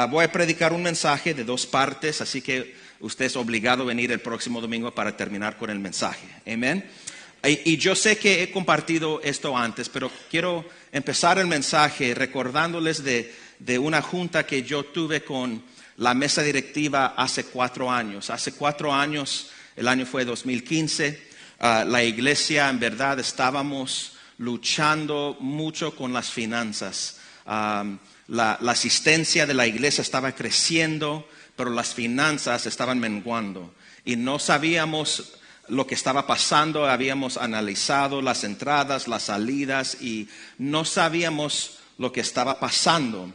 voy a predicar un mensaje de 2 partes, así que usted es obligado a venir el próximo domingo para terminar con el mensaje. Amén. Y yo sé que he compartido esto antes, pero quiero empezar el mensaje recordándoles de una junta que yo tuve con la mesa directiva hace 4 años. Hace 4 años, el año fue 2015, la iglesia en verdad estábamos luchando mucho con las finanzas. La asistencia de la iglesia estaba creciendo, pero las finanzas estaban menguando. Y no sabíamos lo que estaba pasando, habíamos analizado las entradas, las salidas y no sabíamos lo que estaba pasando.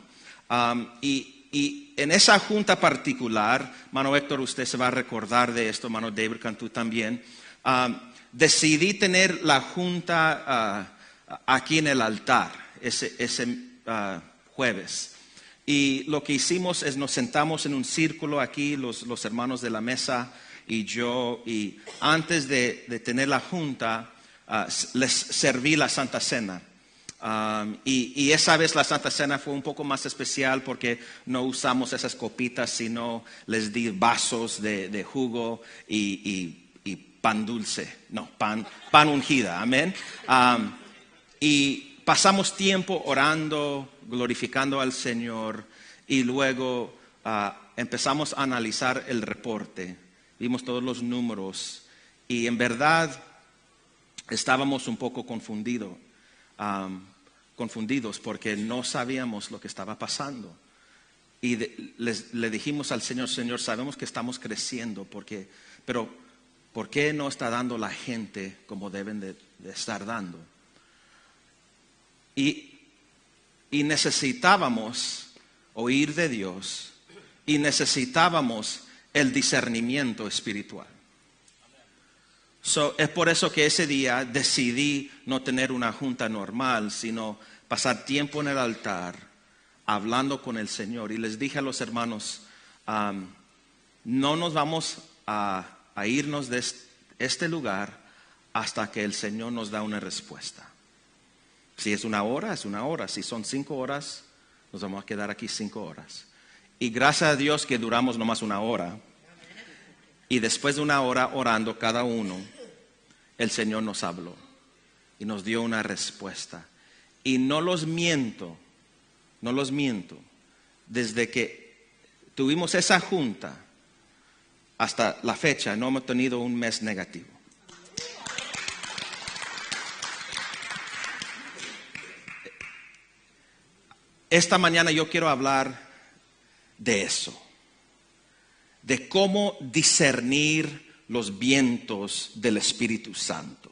Y en esa junta particular, mano Héctor, usted se va a recordar de esto, mano David Cantú también, decidí tener la junta aquí en el altar ese jueves. Y lo que hicimos es nos sentamos en un círculo aquí, los hermanos de la mesa y yo, y antes de tener la junta, les serví la Santa Cena. Y esa vez la Santa Cena fue un poco más especial porque no usamos esas copitas, sino les di vasos de jugo y pan dulce, no, pan ungida, amén. Y pasamos tiempo orando, glorificando al Señor y luego empezamos a analizar el reporte. Vimos todos los números y en verdad estábamos un poco confundidos porque no sabíamos lo que estaba pasando. Y le dijimos al Señor, Señor, sabemos que estamos creciendo, pero ¿por qué no está dando la gente como deben de estar dando? Y necesitábamos oír de Dios y necesitábamos el discernimiento espiritual. Es por eso que ese día decidí no tener una junta normal, sino pasar tiempo en el altar hablando con el Señor. Y les dije a los hermanos, no nos vamos a irnos de este lugar hasta que el Señor nos da una respuesta. Si es 1 hora, es 1 hora. Si son 5 horas, nos vamos a quedar aquí 5 horas. Y gracias a Dios que duramos nomás 1 hora. Y después de 1 hora orando cada uno, el Señor nos habló y nos dio una respuesta. Y no los miento, desde que tuvimos esa junta hasta la fecha no hemos tenido un mes negativo. Esta mañana yo quiero hablar de eso, de cómo discernir los vientos del Espíritu Santo.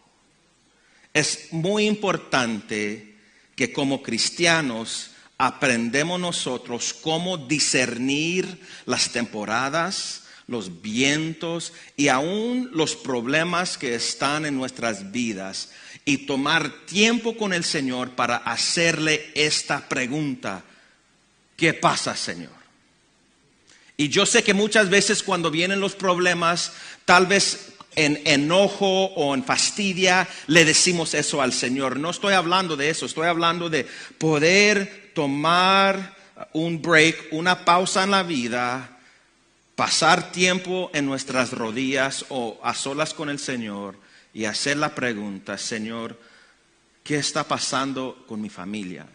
Es muy importante que como cristianos aprendemos nosotros cómo discernir las temporadas, los vientos y aún los problemas que están en nuestras vidas y tomar tiempo con el Señor para hacerle esta pregunta: ¿qué pasa, Señor? Y yo sé que muchas veces cuando vienen los problemas, tal vez en enojo o en fastidia, le decimos eso al Señor. No estoy hablando de eso, estoy hablando de poder tomar un break, una pausa en la vida, pasar tiempo en nuestras rodillas o a solas con el Señor y hacer la pregunta: Señor, ¿qué está pasando con mi familia?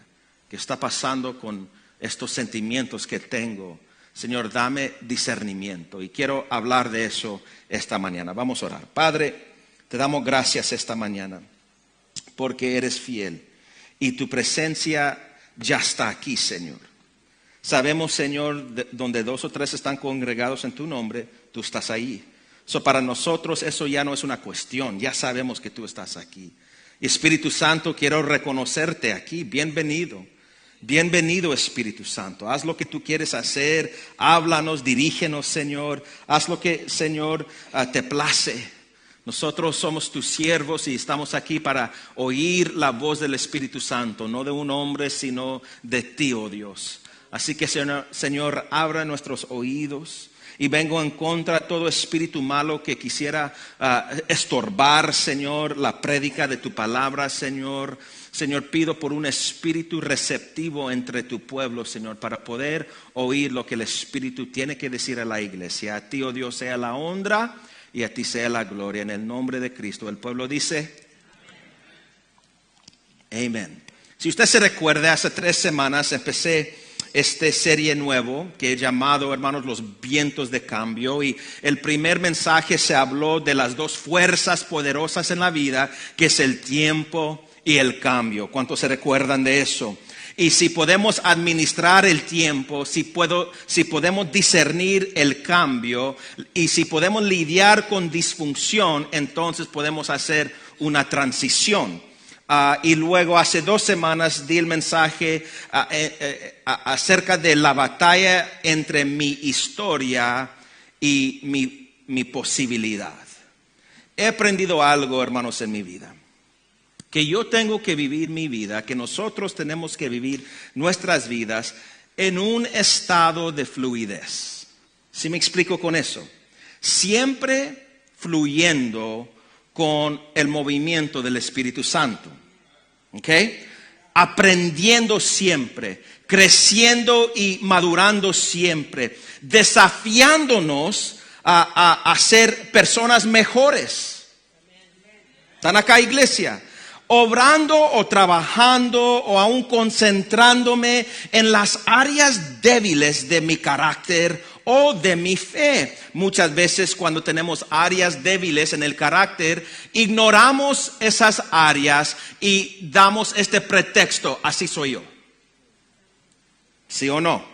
¿Qué está pasando con estos sentimientos que tengo? Señor, dame discernimiento. Y quiero hablar de eso esta mañana. Vamos a orar. Padre, te damos gracias esta mañana porque eres fiel y tu presencia ya está aquí, Señor. Sabemos, Señor, donde 2 o 3 están congregados en tu nombre, tú estás ahí. Para nosotros eso ya no es una cuestión, ya sabemos que tú estás aquí. Espíritu Santo, quiero reconocerte aquí. Bienvenido. Bienvenido, Espíritu Santo. Haz lo que tú quieres hacer. Háblanos, dirígenos, Señor. Haz lo que, Señor, te place. Nosotros somos tus siervos y estamos aquí para oír la voz del Espíritu Santo, no de un hombre, sino de ti, oh Dios. Así que, Señor, abra nuestros oídos. Y vengo en contra de todo espíritu malo que quisiera estorbar, Señor, la prédica de tu palabra, Señor. Señor, pido por un espíritu receptivo entre tu pueblo, Señor, para poder oír lo que el Espíritu tiene que decir a la iglesia. A ti, oh Dios, sea la honra y a ti sea la gloria. En el nombre de Cristo. El pueblo dice, amén. Si usted se recuerda, hace 3 semanas empecé esta serie nuevo que he llamado, hermanos, los vientos de cambio. Y el primer mensaje se habló de las 2 fuerzas poderosas en la vida, que es el tiempo y el cambio. ¿Cuántos se recuerdan de eso? Y si podemos administrar el tiempo, si podemos discernir el cambio y si podemos lidiar con disfunción, entonces podemos hacer una transición. Y luego hace 2 semanas di el mensaje acerca de la batalla entre mi historia y mi posibilidad. He aprendido algo, hermanos, en mi vida. Que yo tengo que vivir mi vida, que nosotros tenemos que vivir nuestras vidas en un estado de fluidez. ¿Sí me explico con eso? Siempre fluyendo con el movimiento del Espíritu Santo. ¿Ok? Aprendiendo siempre, creciendo y madurando siempre, desafiándonos a ser personas mejores. ¿Están acá, iglesia? Obrando o trabajando o aún concentrándome en las áreas débiles de mi carácter o de mi fe. Muchas veces cuando tenemos áreas débiles en el carácter, ignoramos esas áreas y damos este pretexto, así soy yo. ¿Sí o no?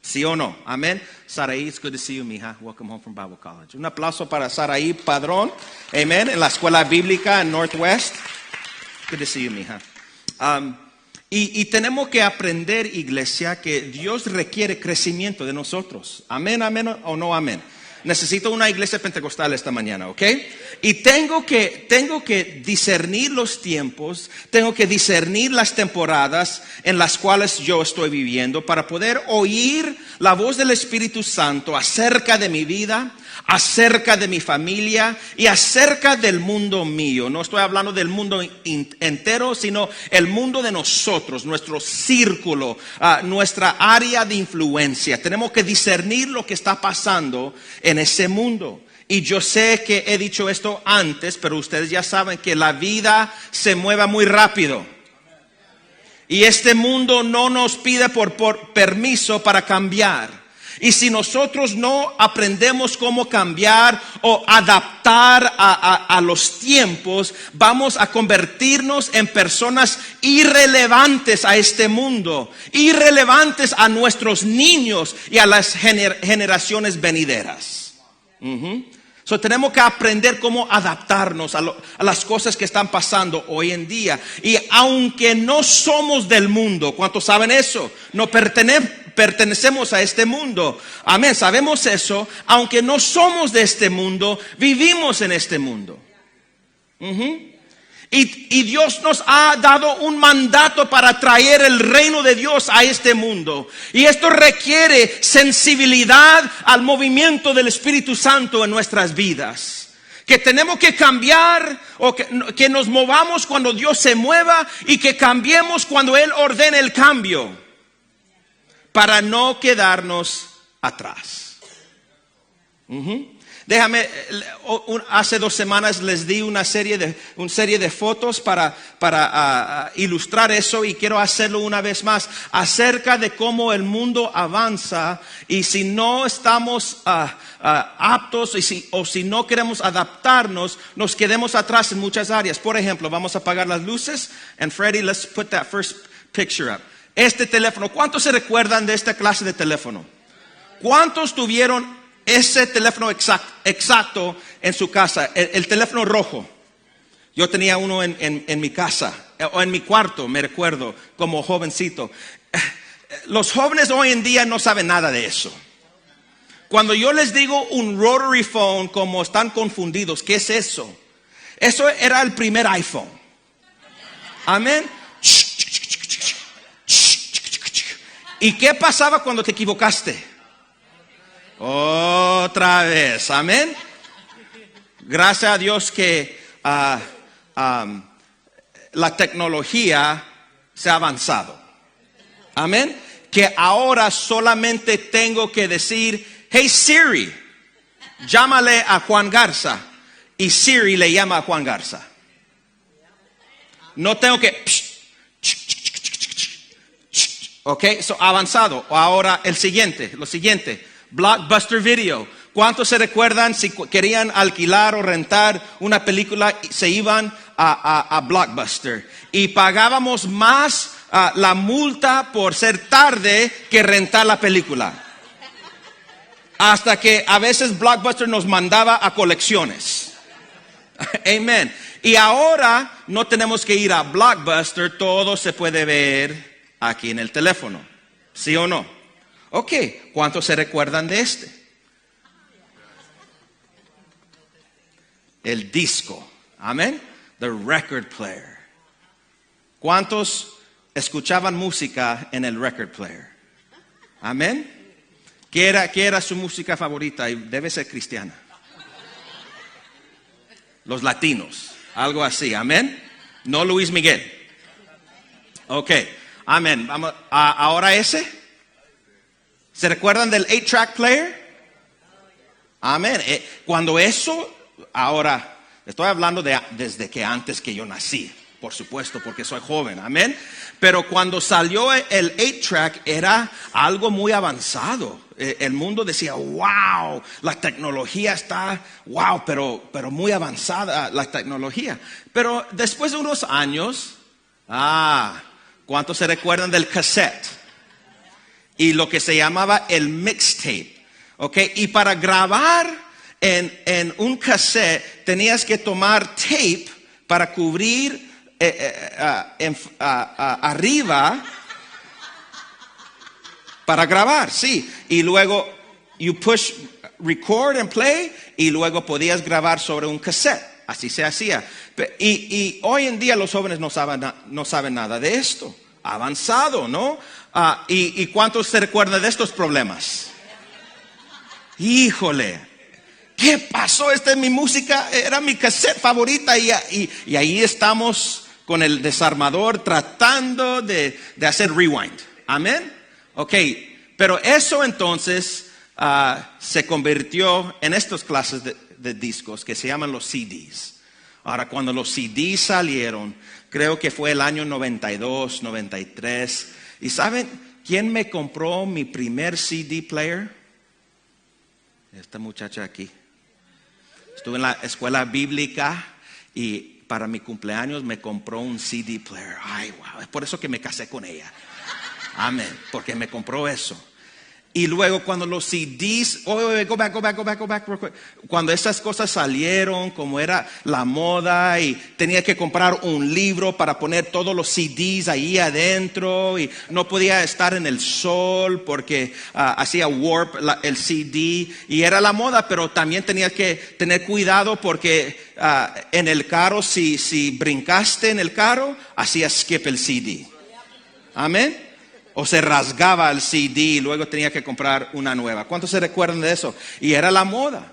¿Sí o no? Amén. Saraí, it's good to see you, mija. Welcome home from Bible College. Un aplauso para Saraí Padrón. Amén. En la escuela bíblica en Northwest. Good to see you, mija. Y tenemos que aprender, iglesia, que Dios requiere crecimiento de nosotros. Amén, amén o no amén. Necesito una iglesia pentecostal esta mañana, ¿ok? Y tengo que discernir los tiempos, tengo que discernir las temporadas en las cuales yo estoy viviendo para poder oír la voz del Espíritu Santo acerca de mi vida, acerca de mi familia y acerca del mundo mío. No estoy hablando del mundo entero, sino el mundo de nosotros, nuestro círculo, nuestra área de influencia. Tenemos que discernir lo que está pasando en ese mundo. Y yo sé que he dicho esto antes, pero ustedes ya saben que la vida se mueve muy rápido. Y este mundo no nos pide por permiso para cambiar. Y si nosotros no aprendemos cómo cambiar o adaptar a los tiempos, vamos a convertirnos en personas irrelevantes a este mundo, irrelevantes a nuestros niños y a las generaciones venideras. So, tenemos que aprender cómo adaptarnos a las cosas que están pasando hoy en día. Y aunque no somos del mundo, ¿cuántos saben eso? No pertenecemos a este mundo. Amén, sabemos eso. Aunque no somos de este mundo, vivimos en este mundo. Y Dios nos ha dado un mandato para traer el reino de Dios a este mundo. Y esto requiere sensibilidad al movimiento del Espíritu Santo en nuestras vidas. Que tenemos que cambiar o que nos movamos cuando Dios se mueva y que cambiemos cuando Él ordene el cambio. Para no quedarnos atrás. Déjame, hace 2 semanas les di una serie de fotos para ilustrar eso y quiero hacerlo una vez más acerca de cómo el mundo avanza y si no estamos aptos o si no queremos adaptarnos, nos quedemos atrás en muchas áreas. Por ejemplo, vamos a apagar las luces and Freddie, let's put that first picture up. Este teléfono, ¿cuántos se recuerdan de esta clase de teléfono? ¿Cuántos tuvieron ese teléfono exacto en su casa? El teléfono rojo. Yo tenía uno en mi casa, o en mi cuarto, me recuerdo, como jovencito. Los jóvenes hoy en día no saben nada de eso. Cuando yo les digo un rotary phone, como están confundidos, ¿qué es eso? Eso era el primer iPhone. Amén. ¿Y qué pasaba cuando te equivocaste? Otra vez, amén. Gracias a Dios que la tecnología se ha avanzado. Amén. Que ahora solamente tengo que decir, hey Siri, llámale a Juan Garza. Y Siri le llama a Juan Garza. No tengo que... Ok, so avanzado. Ahora lo siguiente. Blockbuster Video. ¿Cuántos se recuerdan si querían alquilar o rentar una película? Se iban a Blockbuster. Y pagábamos más la multa por ser tarde que rentar la película. Hasta que a veces Blockbuster nos mandaba a colecciones. Amén. Y ahora no tenemos que ir a Blockbuster, todo se puede ver aquí en el teléfono. ¿Sí o no? Ok, ¿cuántos se recuerdan de este? El disco. Amén. The record player. ¿Cuántos escuchaban música en el record player? Amén. ¿Qué era su música favorita? Y debe ser cristiana. Los latinos. Algo así. Amén. No Luis Miguel. Ok. Amén. Vamos. Ahora ese. ¿Se recuerdan del 8-track player? Amén. Cuando eso, ahora, estoy hablando desde que antes que yo nací, por supuesto, porque soy joven, amén. Pero cuando salió el 8-track era algo muy avanzado. El mundo decía, wow, la tecnología está, wow, pero muy avanzada la tecnología. Pero después de unos años, ¿cuántos se recuerdan del cassette? Y lo que se llamaba el mixtape, ¿ok? Y para grabar en un cassette tenías que tomar tape para cubrir arriba para grabar, sí. Y luego you push record and play y luego podías grabar sobre un cassette. Así se hacía. Y hoy en día los jóvenes no saben nada de esto. Avanzado, ¿no? ¿Y cuántos se recuerdan de estos problemas? Híjole, ¿qué pasó? Esta es mi música, era mi cassette favorita y ahí estamos con el desarmador tratando de hacer rewind. Amén. Ok, pero eso entonces se convirtió en estas clases de discos que se llaman los CDs. Ahora, cuando los CDs salieron, creo que fue el año 92, 93. ¿Y saben quién me compró mi primer CD player? Esta muchacha aquí. Estuve en la escuela bíblica y para mi cumpleaños me compró un CD player. Ay, wow, es por eso que me casé con ella. Amén, porque me compró eso. Y luego cuando los CDs, go back. Cuando esas cosas salieron, como era la moda y tenía que comprar un libro para poner todos los CDs ahí adentro y no podía estar en el sol porque hacía warp el CD y era la moda, pero también tenía que tener cuidado porque en el carro, si brincaste en el carro, hacía skip el CD. Amén. O se rasgaba el CD y luego tenía que comprar una nueva. ¿Cuántos se recuerdan de eso? Y era la moda.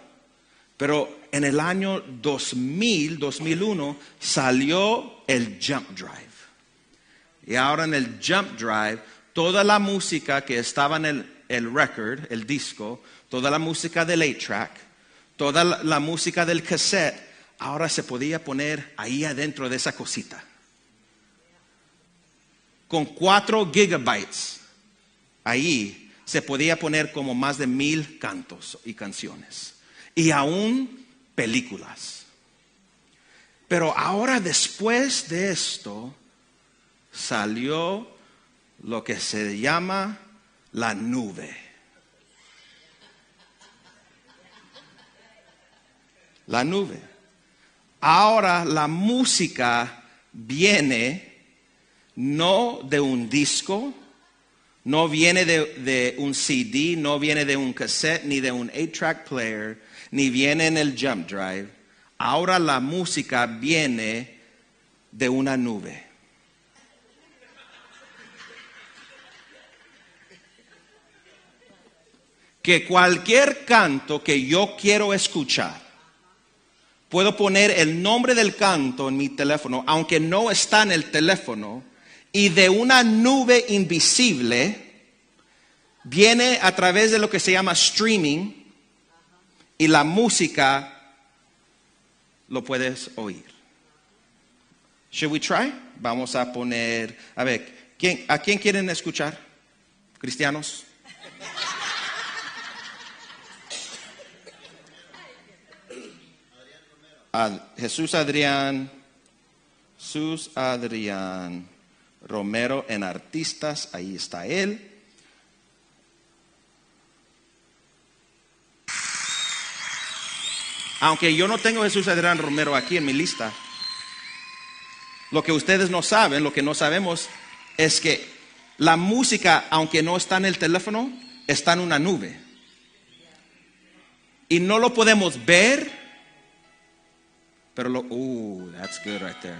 Pero en el año 2001, salió el Jump Drive. Y ahora en el Jump Drive, toda la música que estaba en el record, el disco, toda la música del 8-track, toda la música del cassette, ahora se podía poner ahí adentro de esa cosita. Con 4 gigabytes, ahí se podía poner como más de 1000 cantos y canciones. Y aún películas. Pero ahora después de esto, salió lo que se llama la nube. La nube. Ahora la música viene no de un disco, no viene de un CD, no viene de un cassette, ni de un 8-track player, ni viene en el Jump Drive. Ahora la música viene de una nube. Que cualquier canto que yo quiero escuchar, puedo poner el nombre del canto en mi teléfono, aunque no está en el teléfono, y de una nube invisible viene a través de lo que se llama streaming, y la música lo puedes oír. Should we try? Vamos a poner, a ver, ¿a quién quieren escuchar? ¿Cristianos? Jesús Adrián Romero en artistas, ahí está él. Aunque yo no tengo Jesús Adrián Romero aquí en mi lista, lo que ustedes no saben, lo que no sabemos es que la música, aunque no está en el teléfono, está en una nube. Y no lo podemos ver, pero that's good right there.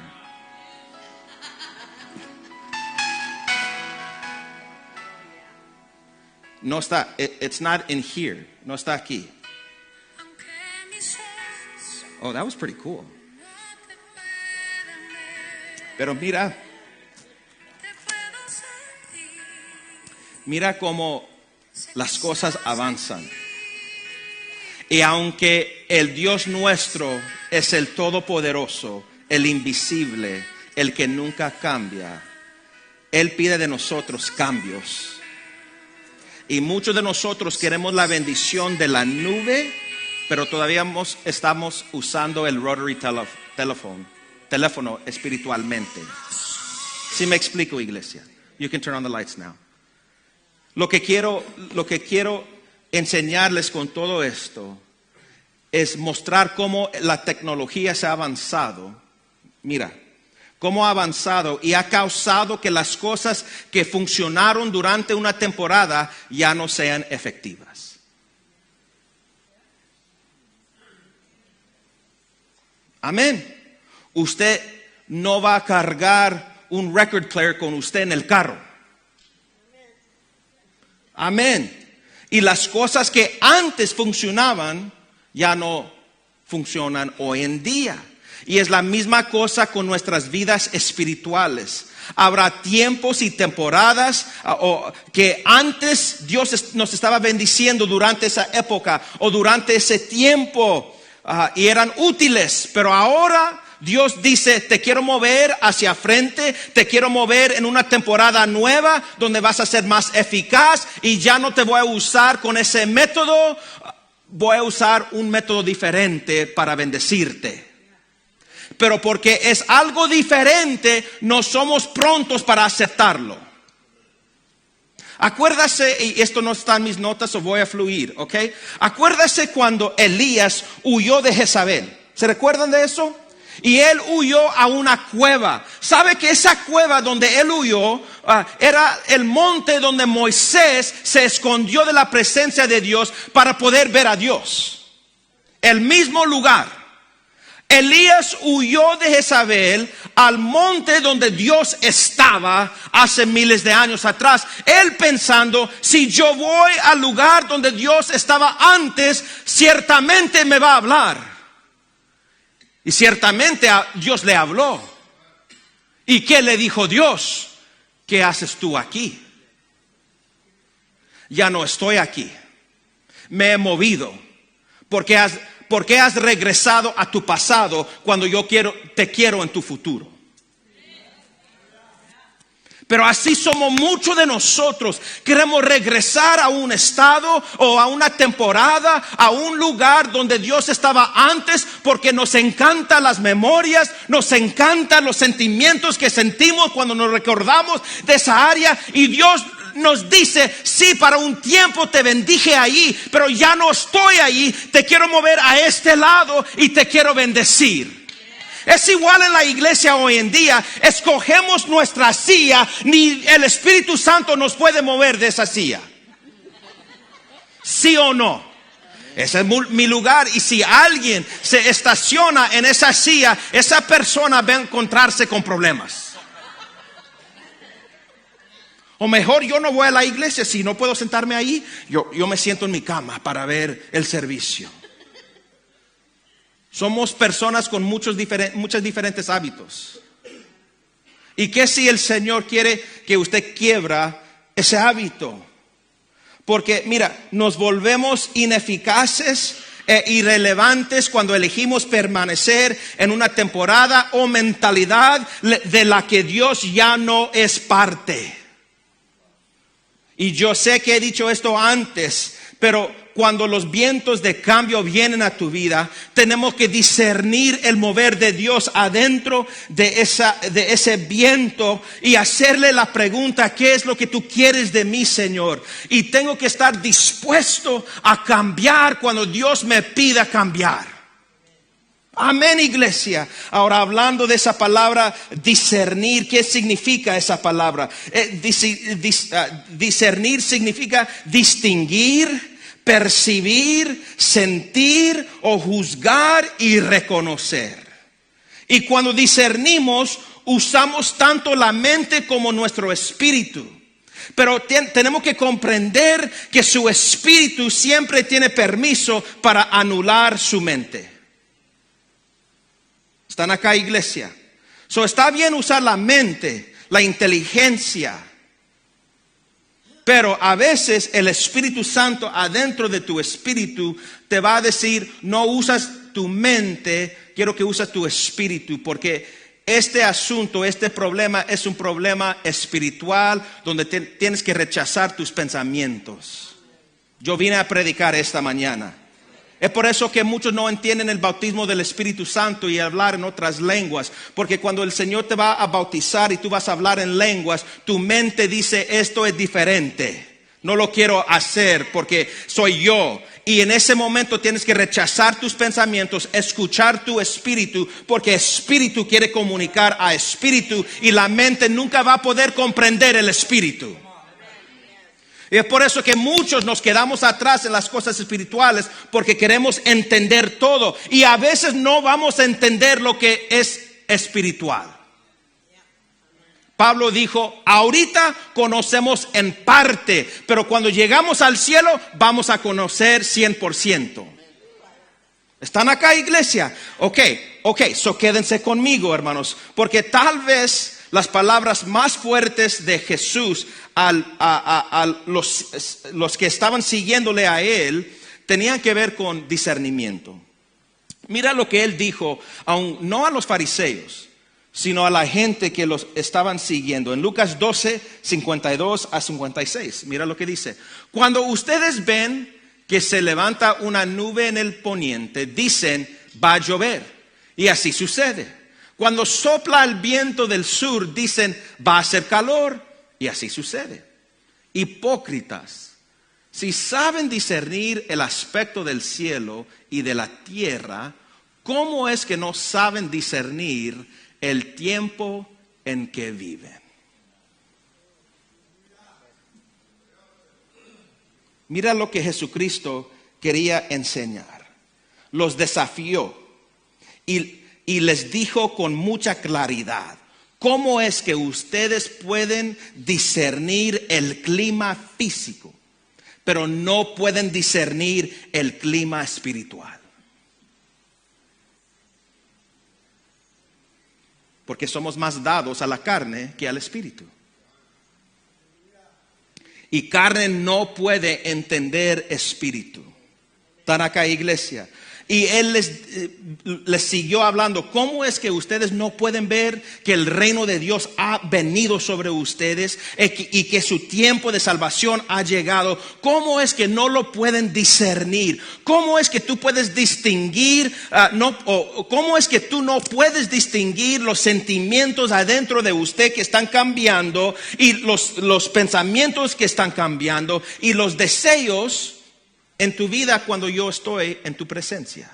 No está, it's not in here, no está aquí. Oh, that was pretty cool. Pero mira cómo las cosas avanzan. Y aunque el Dios nuestro es el todopoderoso, el invisible, el que nunca cambia, Él pide de nosotros cambios. Y muchos de nosotros queremos la bendición de la nube, pero todavía estamos usando el rotary teléfono espiritualmente. Si me explico, iglesia. You can turn on the lights now. Lo que quiero enseñarles con todo esto es mostrar cómo la tecnología se ha avanzado. Mira, cómo ha avanzado y ha causado que las cosas que funcionaron durante una temporada ya no sean efectivas. Amén. Usted no va a cargar un record player con usted en el carro. Amén. Y las cosas que antes funcionaban ya no funcionan hoy en día. Y es la misma cosa con nuestras vidas espirituales. Habrá tiempos y temporadas que antes Dios nos estaba bendiciendo durante esa época o durante ese tiempo. Y eran útiles, pero ahora Dios dice, te quiero mover hacia frente, te quiero mover en una temporada nueva donde vas a ser más eficaz y ya no te voy a usar con ese método, voy a usar un método diferente para bendecirte. Pero porque es algo diferente, no somos prontos para aceptarlo. Acuérdase, y esto no está en mis notas, o voy a fluir, ¿ok? Acuérdase cuando Elías huyó de Jezabel. ¿Se recuerdan de eso? Y él huyó a una cueva. ¿Sabe que esa cueva donde él huyó era el monte donde Moisés se escondió de la presencia de Dios para poder ver a Dios? El mismo lugar. Elías huyó de Jezabel al monte donde Dios estaba hace miles de años atrás. Él pensando, si yo voy al lugar donde Dios estaba antes, ciertamente me va a hablar. Y ciertamente Dios le habló. ¿Y qué le dijo Dios? ¿Qué haces tú aquí? Ya no estoy aquí. Me he movido. ¿Por qué has regresado a tu pasado cuando te quiero en tu futuro? Pero así somos muchos de nosotros. Queremos regresar a un estado o a una temporada, a un lugar donde Dios estaba antes, porque nos encantan las memorias, nos encantan los sentimientos que sentimos cuando nos recordamos de esa área. Y Dios nos dice, sí, para un tiempo te bendije ahí, pero ya no estoy ahí, te quiero mover a este lado y te quiero bendecir. Es igual en la iglesia hoy en día. Escogemos nuestra silla, ni el Espíritu Santo nos puede mover de esa silla. ¿Sí o no? Ese es mi lugar, y si alguien se estaciona en esa silla, esa persona va a encontrarse con problemas. O mejor, yo no voy a la iglesia. Si no puedo sentarme ahí, yo me siento en mi cama para ver el servicio. Somos personas con muchos diferentes hábitos. ¿Y qué si el Señor quiere que usted quiebra ese hábito? Porque mira, nos volvemos ineficaces e irrelevantes cuando elegimos permanecer en una temporada o mentalidad de la que Dios ya no es parte. Y yo sé que he dicho esto antes, pero cuando los vientos de cambio vienen a tu vida, tenemos que discernir el mover de Dios adentro de ese viento y hacerle la pregunta: ¿qué es lo que tú quieres de mí, Señor? Y tengo que estar dispuesto a cambiar cuando Dios me pida cambiar. Amén, iglesia. Ahora, hablando de esa palabra discernir, ¿qué significa esa palabra? Discernir significa distinguir, percibir, sentir o juzgar y reconocer. Y cuando discernimos, usamos tanto la mente como nuestro espíritu. Pero tenemos que comprender que su espíritu siempre tiene permiso para anular su mente. ¿Están acá, iglesia? Está bien usar la mente, la inteligencia, pero a veces el Espíritu Santo adentro de tu espíritu te va a decir: no usas tu mente, quiero que uses tu espíritu, porque este asunto, este problema es un problema espiritual donde tienes que rechazar tus pensamientos. Yo vine a predicar esta mañana. Es por eso que muchos no entienden el bautismo del Espíritu Santo y hablar en otras lenguas. Porque cuando el Señor te va a bautizar y tú vas a hablar en lenguas, tu mente dice: esto es diferente. No lo quiero hacer porque soy yo. Y en ese momento tienes que rechazar tus pensamientos, escuchar tu espíritu, porque espíritu quiere comunicar a espíritu y la mente nunca va a poder comprender el espíritu. Y es por eso que muchos nos quedamos atrás en las cosas espirituales, porque queremos entender todo y a veces no vamos a entender lo que es espiritual. Pablo dijo: ahorita conocemos en parte, pero cuando llegamos al cielo vamos a conocer 100%. ¿Están acá, iglesia? Ok, quédense conmigo, hermanos, porque tal vez las palabras más fuertes de Jesús a los que estaban siguiéndole a él tenían que ver con discernimiento. Mira lo que él dijo, no a los fariseos, sino a la gente que los estaban siguiendo. En Lucas 12, 52 a 56, mira lo que dice: cuando ustedes ven que se levanta una nube en el poniente, dicen: va a llover, y así sucede. Cuando sopla el viento del sur, dicen: va a hacer calor, y así sucede. Hipócritas, si saben discernir el aspecto del cielo y de la tierra, ¿cómo es que no saben discernir el tiempo en que viven? Mira lo que Jesucristo quería enseñar. Los desafió y les dijo con mucha claridad: ¿cómo es que ustedes pueden discernir el clima físico, pero no pueden discernir el clima espiritual? Porque somos más dados a la carne que al espíritu. Y carne no puede entender espíritu. ¿Están acá, iglesia? Y él les siguió hablando: ¿cómo es que ustedes no pueden ver que el reino de Dios ha venido sobre ustedes y que su tiempo de salvación ha llegado? ¿Cómo es que no lo pueden discernir? ¿Cómo es que tú puedes distinguir, cómo es que tú no puedes distinguir los sentimientos adentro de usted que están cambiando y los pensamientos que están cambiando y los deseos en tu vida cuando yo estoy en tu presencia?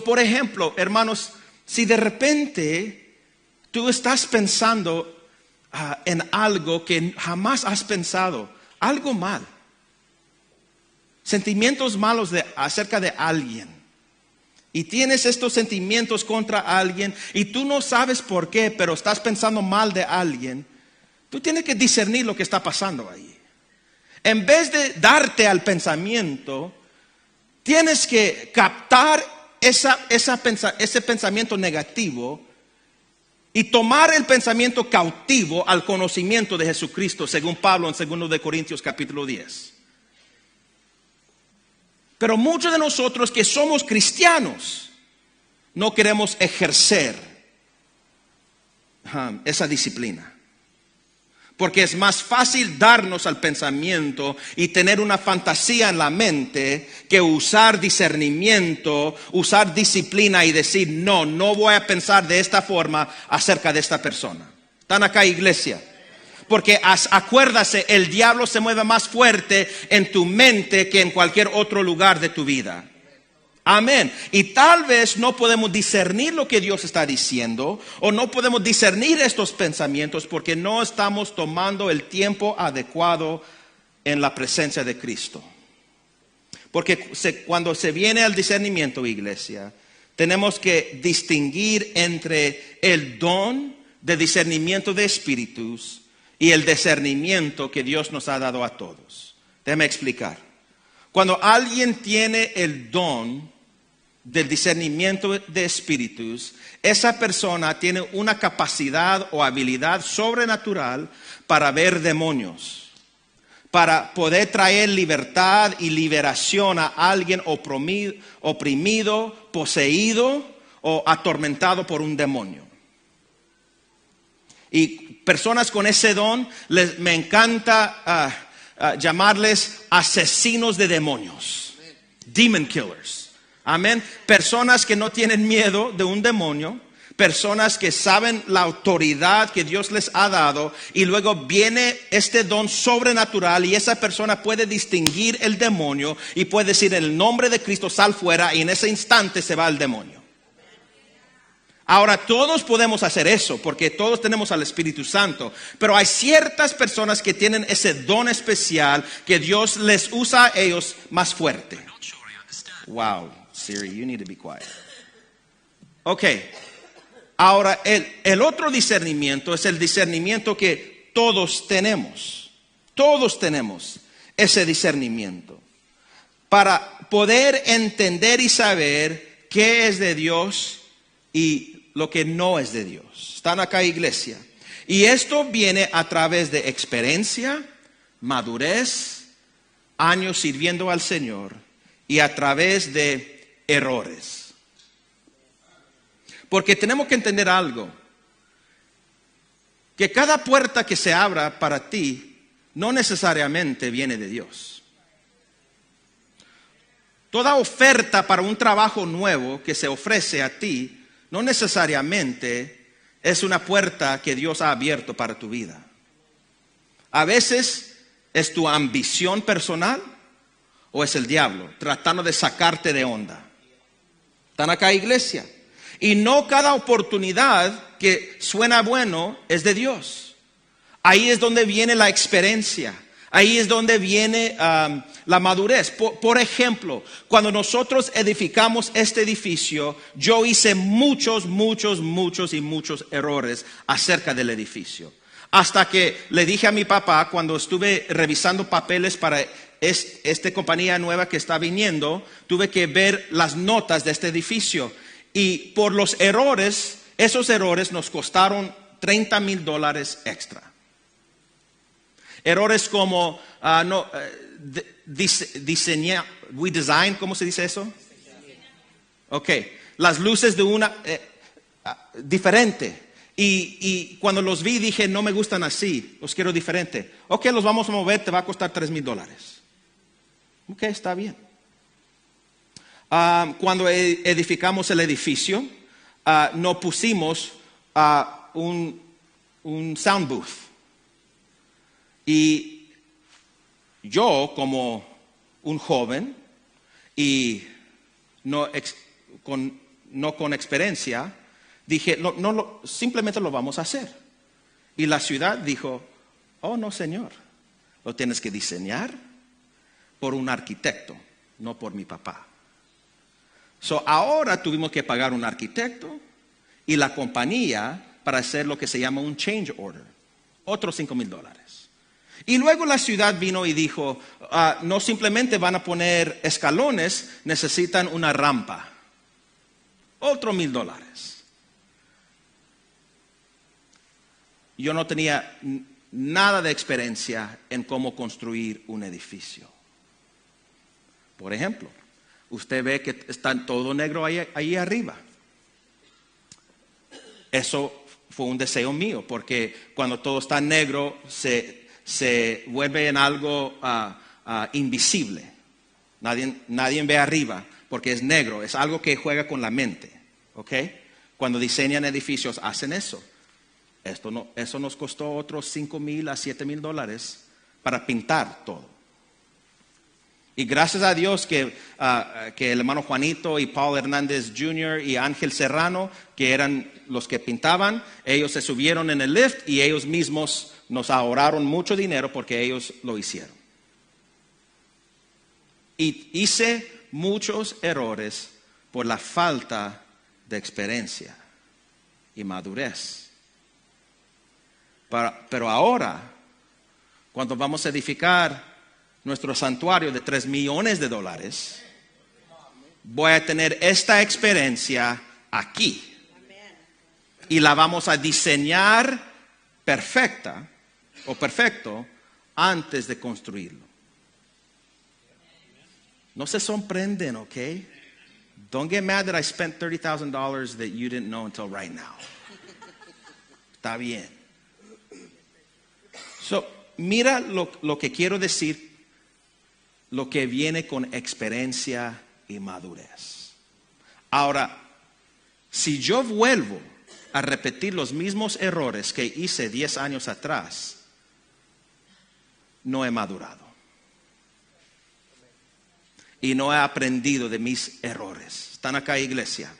Por ejemplo, hermanos, si de repente tú estás pensando en algo que jamás has pensado, algo mal, sentimientos malos acerca de alguien, y tienes estos sentimientos contra alguien y tú no sabes por qué, pero estás pensando mal de alguien, tú tienes que discernir lo que está pasando ahí. En vez de darte al pensamiento, Tienes que captar ese pensamiento negativo y tomar el pensamiento cautivo al conocimiento de Jesucristo, según Pablo en 2 de Corintios capítulo 10. Pero muchos de nosotros que somos cristianos no queremos ejercer esa disciplina. Porque es más fácil darnos al pensamiento y tener una fantasía en la mente que usar discernimiento, usar disciplina y decir, no voy a pensar de esta forma acerca de esta persona. ¿Están acá, iglesia? Porque acuérdase, el diablo se mueve más fuerte en tu mente que en cualquier otro lugar de tu vida. Amén. Y tal vez no podemos discernir lo que Dios está diciendo o no podemos discernir estos pensamientos porque no estamos tomando el tiempo adecuado en la presencia de Cristo. Porque cuando se viene al discernimiento, iglesia, tenemos que distinguir entre el don de discernimiento de espíritus y el discernimiento que Dios nos ha dado a todos. Déjame explicar. Cuando alguien tiene el don del discernimiento de espíritus, esa persona tiene una capacidad o habilidad sobrenatural para ver demonios, para poder traer libertad y liberación a alguien oprimido, poseído o atormentado por un demonio. Y personas con ese don, me encanta llamarles asesinos de demonios, demon killers. Amén. Personas que no tienen miedo de un demonio, personas que saben la autoridad que Dios les ha dado y luego viene este don sobrenatural y esa persona puede distinguir el demonio y puede decir en el nombre de Cristo sal fuera y en ese instante se va el demonio. Ahora todos podemos hacer eso porque todos tenemos al Espíritu Santo, pero hay ciertas personas que tienen ese don especial que Dios les usa a ellos más fuerte. Wow. Siri, you need to be quiet. Ok. Ahora, el otro discernimiento es el discernimiento que todos tenemos. Todos tenemos ese discernimiento. Para poder entender y saber qué es de Dios y lo que no es de Dios. ¿Están acá, iglesia? Y esto viene a través de experiencia, madurez, años sirviendo al Señor y a través de errores. Porque tenemos que entender algo, que cada puerta que se abra para ti no necesariamente viene de Dios. Toda oferta para un trabajo nuevo que se ofrece a ti no necesariamente es una puerta que Dios ha abierto para tu vida. A veces es tu ambición personal o es el diablo tratando de sacarte de onda. ¿Están acá, iglesia? Y no cada oportunidad que suena bueno es de Dios. Ahí es donde viene la experiencia. Ahí es donde viene la madurez. Por ejemplo, cuando nosotros edificamos este edificio, yo hice muchos errores acerca del edificio. Hasta que le dije a mi papá, cuando estuve revisando papeles para esta compañía nueva que está viniendo, tuve que ver las notas de este edificio. Y por los errores, esos errores nos costaron $30,000 extra. Errores como, ¿cómo se dice eso? Ok, las luces de una, diferente. Y cuando los vi dije, no me gustan así, los quiero diferente. Ok, los vamos a mover, te va a costar $3,000. Ok, está bien. Cuando edificamos el edificio, no pusimos un sound booth. Y yo, como un joven y no con experiencia, dije, simplemente lo vamos a hacer. Y la ciudad dijo, oh no señor, lo tienes que diseñar por un arquitecto, no por mi papá. Ahora tuvimos que pagar un arquitecto y la compañía para hacer lo que se llama un change order, otros $5,000. Y luego la ciudad vino y dijo, no simplemente van a poner escalones, necesitan una rampa. Otro $1,000. Yo no tenía nada de experiencia en cómo construir un edificio. Por ejemplo, usted ve que está todo negro ahí arriba. Eso fue un deseo mío, porque cuando todo está negro se vuelve en algo invisible. Nadie ve arriba porque es negro, es algo que juega con la mente. ¿Okay? Cuando diseñan edificios hacen eso. Eso nos costó otros $5,000 a $7,000 para pintar todo. Y gracias a Dios que el hermano Juanito y Paul Hernández Jr. y Ángel Serrano, que eran los que pintaban, ellos se subieron en el lift y ellos mismos nos ahorraron mucho dinero porque ellos lo hicieron. Y hice muchos errores por la falta de experiencia y madurez. Pero ahora, cuando vamos a edificar nuestro santuario de $3 millones, voy a tener esta experiencia aquí. Y la vamos a diseñar perfecto antes de construirlo. No se sorprenden, ¿ok? Don't get mad that I spent $30,000 that you didn't know until right now. Está bien. So, mira lo que quiero decir, lo que viene con experiencia y madurez. Ahora, si yo vuelvo a repetir los mismos errores que hice 10 años atrás, no he madurado. Y no he aprendido de mis errores. ¿Están acá, iglesia?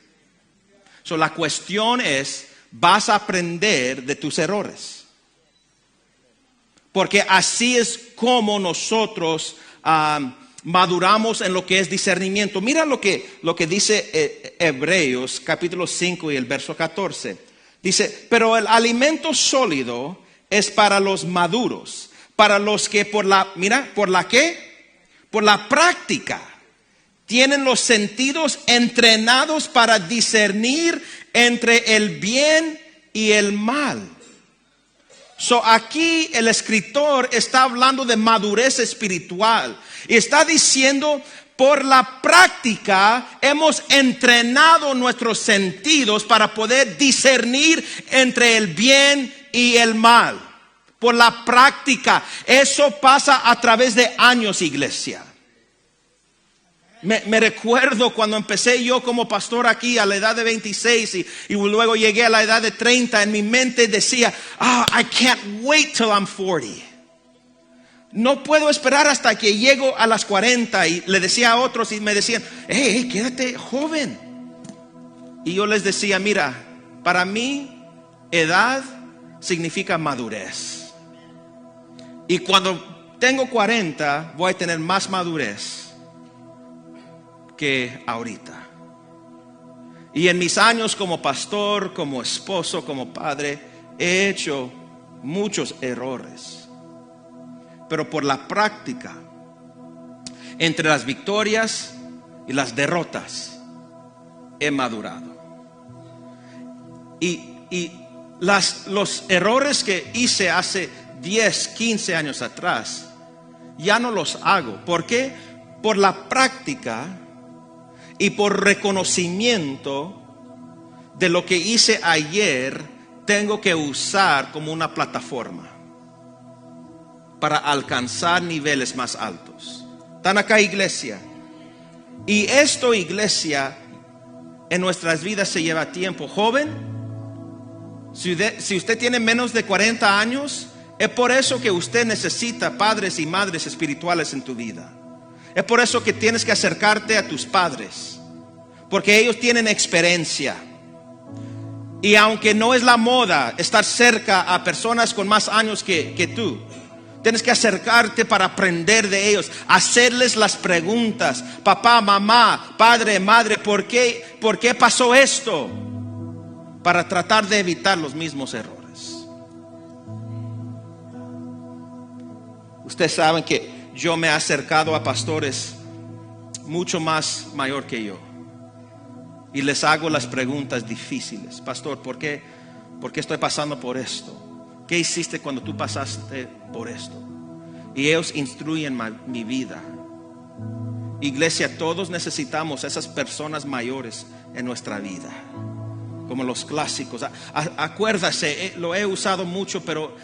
So, la cuestión es, vas a aprender de tus errores. Porque así es como nosotros maduramos en lo que es discernimiento. Mira lo que dice Hebreos capítulo 5 y el verso 14. Dice, pero el alimento sólido es para los maduros, para los que ¿por la qué? Por la práctica tienen los sentidos entrenados para discernir entre el bien y el mal. So, aquí el escritor está hablando de madurez espiritual y está diciendo, por la práctica hemos entrenado nuestros sentidos para poder discernir entre el bien y el mal. Por la práctica, eso pasa a través de años, iglesia. Me recuerdo cuando empecé yo como pastor aquí a la edad de 26 y luego llegué a la edad de 30. En mi mente decía, I can't wait till I'm 40. No puedo esperar hasta que llego a las 40. Y le decía a otros y me decían, hey, quédate joven. Y yo les decía, mira, para mí edad significa madurez. Y cuando tengo 40 voy a tener más madurez que ahorita. Y en mis años como pastor, como esposo, como padre, he hecho muchos errores. Pero por la práctica, entre las victorias y las derrotas, he madurado. Y los errores que hice hace 10, 15 años atrás, ya no los hago. ¿Por qué? Por la práctica y por reconocimiento de lo que hice ayer, tengo que usar como una plataforma para alcanzar niveles más altos. ¿Están acá, iglesia? Y esto, iglesia, en nuestras vidas se lleva tiempo. Joven, si usted tiene menos de 40 años, es por eso que usted necesita padres y madres espirituales en tu vida. Es por eso que tienes que acercarte a tus padres, porque ellos tienen experiencia. Y aunque no es la moda estar cerca a personas con más años que tú, tienes que acercarte para aprender de ellos, hacerles las preguntas. Papá, mamá, padre, madre, ¿por qué pasó esto? Para tratar de evitar los mismos errores. Ustedes saben que yo me he acercado a pastores mucho más mayor que yo y les hago las preguntas difíciles. Pastor, ¿por qué estoy pasando por esto? ¿Qué hiciste cuando tú pasaste por esto? Y ellos instruyen mi vida. Iglesia, todos necesitamos esas personas mayores en nuestra vida, como los clásicos. Acuérdase, lo he usado mucho, pero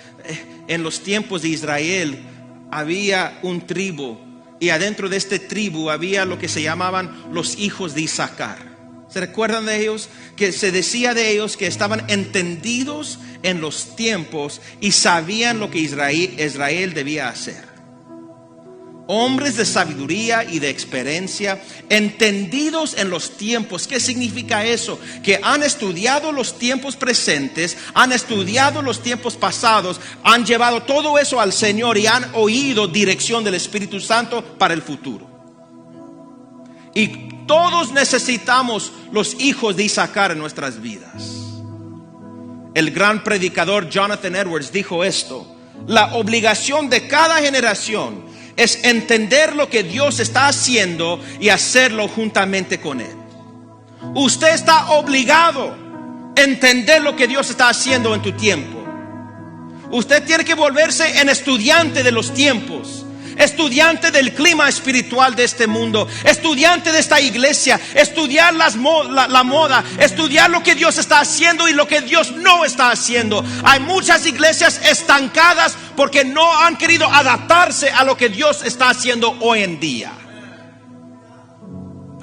en los tiempos de Israel había un tribu, y adentro de este tribu había lo que se llamaban los hijos de Isaacar. ¿Se recuerdan de ellos? Que se decía de ellos que estaban entendidos en los tiempos y sabían lo que Israel debía hacer. Hombres de sabiduría y de experiencia, entendidos en los tiempos. ¿Qué significa eso? Que han estudiado los tiempos presentes, han estudiado los tiempos pasados, han llevado todo eso al Señor y han oído dirección del Espíritu Santo para el futuro. Y todos necesitamos los hijos de Isaacar en nuestras vidas. El gran predicador Jonathan Edwards dijo esto: la obligación de cada generación es entender lo que Dios está haciendo y hacerlo juntamente con Él. Usted está obligado a entender lo que Dios está haciendo en tu tiempo. Usted tiene que volverse en estudiante de los tiempos, estudiante del clima espiritual de este mundo, estudiante de esta iglesia, estudiar la moda, estudiar lo que Dios está haciendo y lo que Dios no está haciendo. Hay muchas iglesias estancadas porque no han querido adaptarse a lo que Dios está haciendo hoy en día.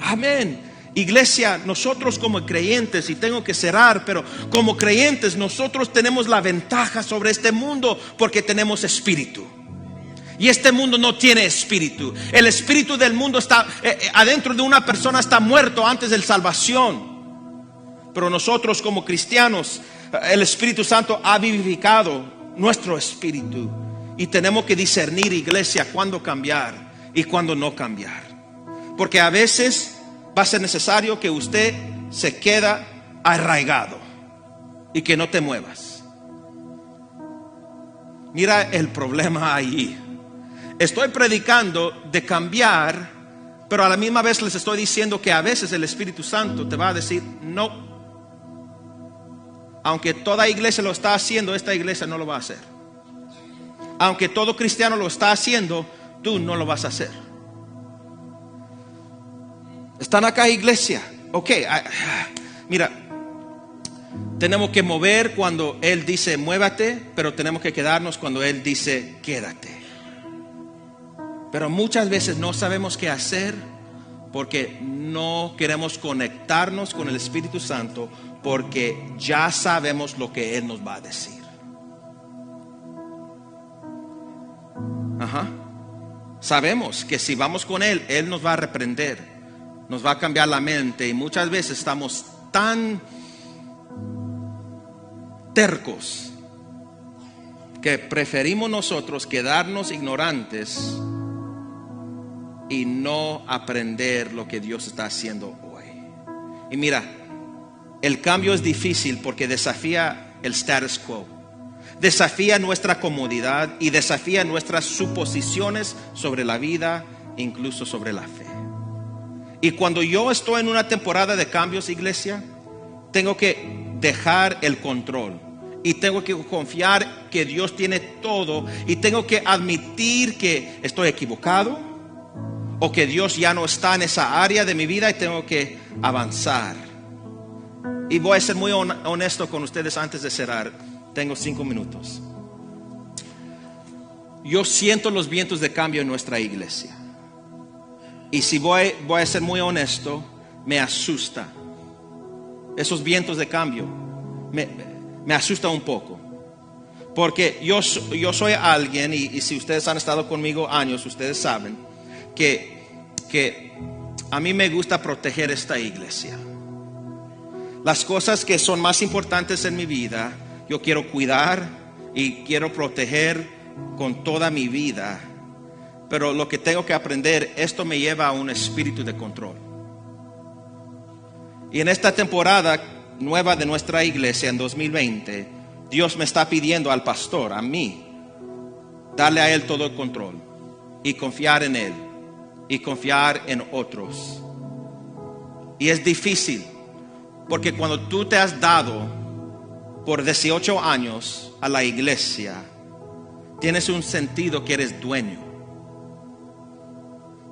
Amén. Iglesia, nosotros como creyentes, y tengo que cerrar, pero como creyentes nosotros tenemos la ventaja sobre este mundo porque tenemos espíritu. Y este mundo no tiene espíritu. El espíritu del mundo está adentro de una persona, está muerto antes de salvación. Pero nosotros como cristianos, el Espíritu Santo ha vivificado nuestro espíritu. Y tenemos que discernir, iglesia, cuándo cambiar y cuándo no cambiar. Porque a veces va a ser necesario que usted se quede arraigado y que no te muevas. Mira el problema ahí. Estoy predicando de cambiar, pero a la misma vez les estoy diciendo que a veces el Espíritu Santo te va a decir no. Aunque toda iglesia lo está haciendo, esta iglesia no lo va a hacer. Aunque todo cristiano lo está haciendo, tú no lo vas a hacer. ¿Están acá, iglesia? Ok, mira, tenemos que mover cuando Él dice muévate, pero tenemos que quedarnos cuando Él dice quédate. Pero muchas veces no sabemos qué hacer porque no queremos conectarnos con el Espíritu Santo, porque ya sabemos lo que Él nos va a decir. Sabemos que si vamos con Él, Él nos va a reprender, nos va a cambiar la mente, y muchas veces estamos tan tercos que preferimos nosotros quedarnos ignorantes y no aprender lo que Dios está haciendo hoy. Y mira, el cambio es difícil porque desafía el status quo, desafía nuestra comodidad y desafía nuestras suposiciones sobre la vida, incluso sobre la fe. Y cuando yo estoy en una temporada de cambios, iglesia, tengo que dejar el control y tengo que confiar que Dios tiene todo, y tengo que admitir que estoy equivocado o que Dios ya no está en esa área de mi vida, y tengo que avanzar. Y voy a ser muy honesto con ustedes antes de cerrar. Tengo 5 minutos. Yo siento los vientos de cambio en nuestra iglesia. Y si voy a ser muy honesto, me asusta. Esos vientos de cambio me asusta un poco. Porque yo soy alguien, y si ustedes han estado conmigo años, ustedes saben que a mí me gusta proteger esta iglesia. Las cosas que son más importantes en mi vida, yo quiero cuidar y quiero proteger con toda mi vida. Pero lo que tengo que aprender, esto me lleva a un espíritu de control. Y en esta temporada nueva de nuestra iglesia en 2020, Dios me está pidiendo al pastor, a mí, darle a Él todo el control y confiar en Él y confiar en otros. Y es difícil, porque cuando tú te has dado por 18 años a la iglesia, tienes un sentido que eres dueño,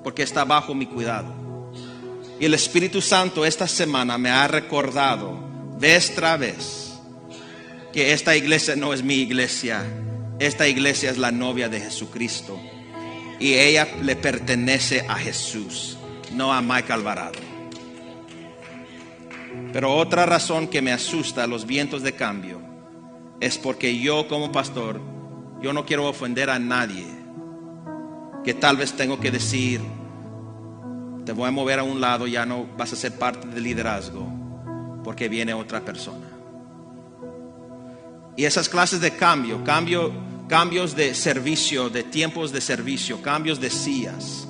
porque está bajo mi cuidado. Y el Espíritu Santo esta semana me ha recordado vez tras vez que esta iglesia no es mi iglesia. Esta iglesia es la novia de Jesucristo y ella le pertenece a Jesús, no a Mike Alvarado. Pero otra razón que me asusta los vientos de cambio es porque yo como pastor, yo no quiero ofender a nadie, que tal vez tengo que decir, te voy a mover a un lado, ya no vas a ser parte del liderazgo porque viene otra persona. Y esas clases de cambios de servicio, de tiempos de servicio, cambios de sillas,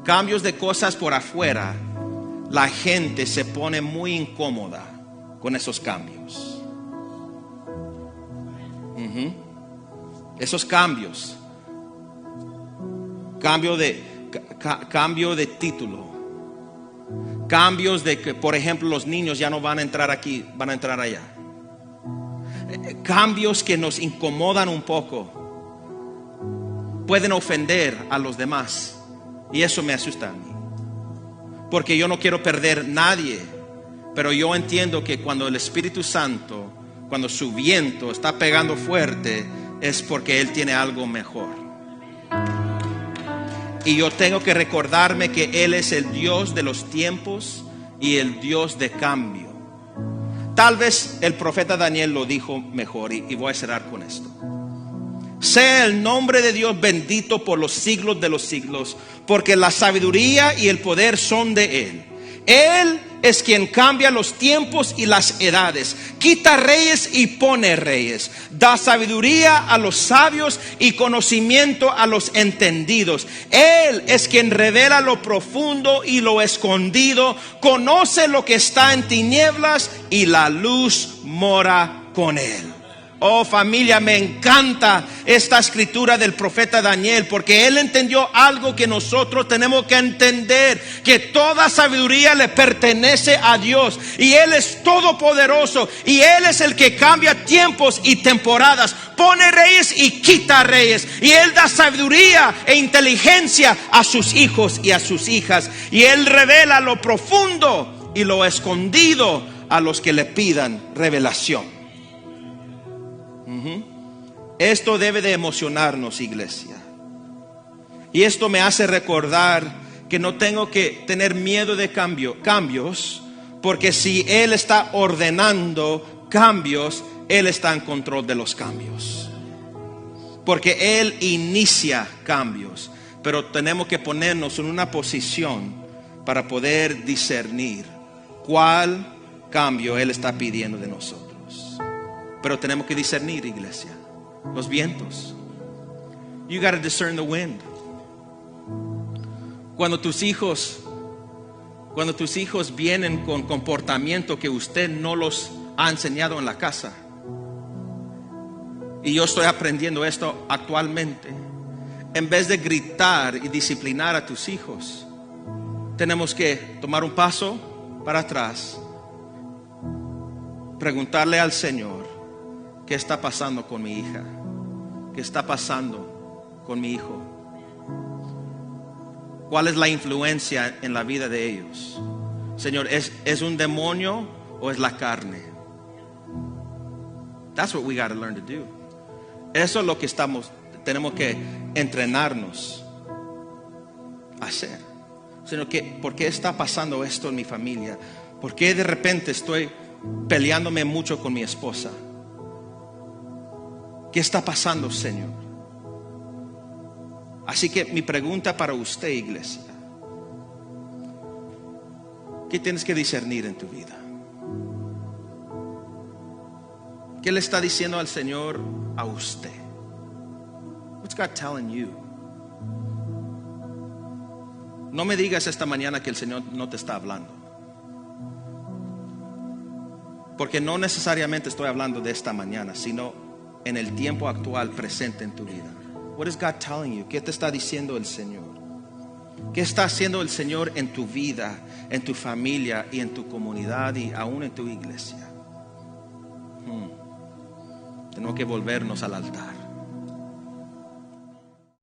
cambios de cosas por afuera, la gente se pone muy incómoda con esos cambios. Esos cambios. Cambio de título. Cambios de que, por ejemplo, los niños ya no van a entrar aquí, van a entrar allá. Cambios que nos incomodan un poco. Pueden ofender a los demás. Y eso me asusta a mí. Porque yo no quiero perder nadie. Pero yo entiendo que cuando el Espíritu Santo, cuando su viento está pegando fuerte, es porque Él tiene algo mejor. Y yo tengo que recordarme que Él es el Dios de los tiempos y el Dios de cambio. Tal vez el profeta Daniel lo dijo mejor y voy a cerrar con esto. Sea el nombre de Dios bendito por los siglos de los siglos, porque la sabiduría y el poder son de Él. Él es quien cambia los tiempos y las edades, quita reyes y pone reyes, da sabiduría a los sabios y conocimiento a los entendidos. Él es quien revela lo profundo y lo escondido, conoce lo que está en tinieblas y la luz mora con Él. Oh familia, me encanta esta escritura del profeta Daniel, porque él entendió algo que nosotros tenemos que entender, que toda sabiduría le pertenece a Dios y Él es todopoderoso y Él es el que cambia tiempos y temporadas, pone reyes y quita reyes, y Él da sabiduría e inteligencia a sus hijos y a sus hijas, y Él revela lo profundo y lo escondido a los que le pidan revelación. Esto debe de emocionarnos, iglesia. Y esto me hace recordar que no tengo que tener miedo de cambios, porque si Él está ordenando cambios, Él está en control de los cambios. Porque Él inicia cambios, pero tenemos que ponernos en una posición para poder discernir cuál cambio Él está pidiendo de nosotros. Pero tenemos que discernir, iglesia, los vientos. You got to discern the wind. Cuando tus hijos vienen con comportamiento que usted no los ha enseñado en la casa, y yo estoy aprendiendo esto actualmente, en vez de gritar y disciplinar a tus hijos, tenemos que tomar un paso para atrás, preguntarle al Señor: ¿qué está pasando con mi hija? ¿Qué está pasando con mi hijo? ¿Cuál es la influencia en la vida de ellos? Señor, ¿es un demonio o es la carne? That's what we got to learn to do. Eso es lo que tenemos que entrenarnos a hacer. Señor, ¿por qué está pasando esto en mi familia? ¿Por qué de repente estoy peleándome mucho con mi esposa? ¿Qué está pasando, Señor? Así que mi pregunta para usted, iglesia: ¿qué tienes que discernir en tu vida? ¿Qué le está diciendo al Señor a usted? What's God telling you? No me digas esta mañana que el Señor no te está hablando, porque no necesariamente estoy hablando de esta mañana, sino en el tiempo actual presente en tu vida. What is God telling you? ¿Qué te está diciendo el Señor? ¿Qué está haciendo el Señor en tu vida, en tu familia y en tu comunidad y aún en tu iglesia? Tenemos que volvernos al altar.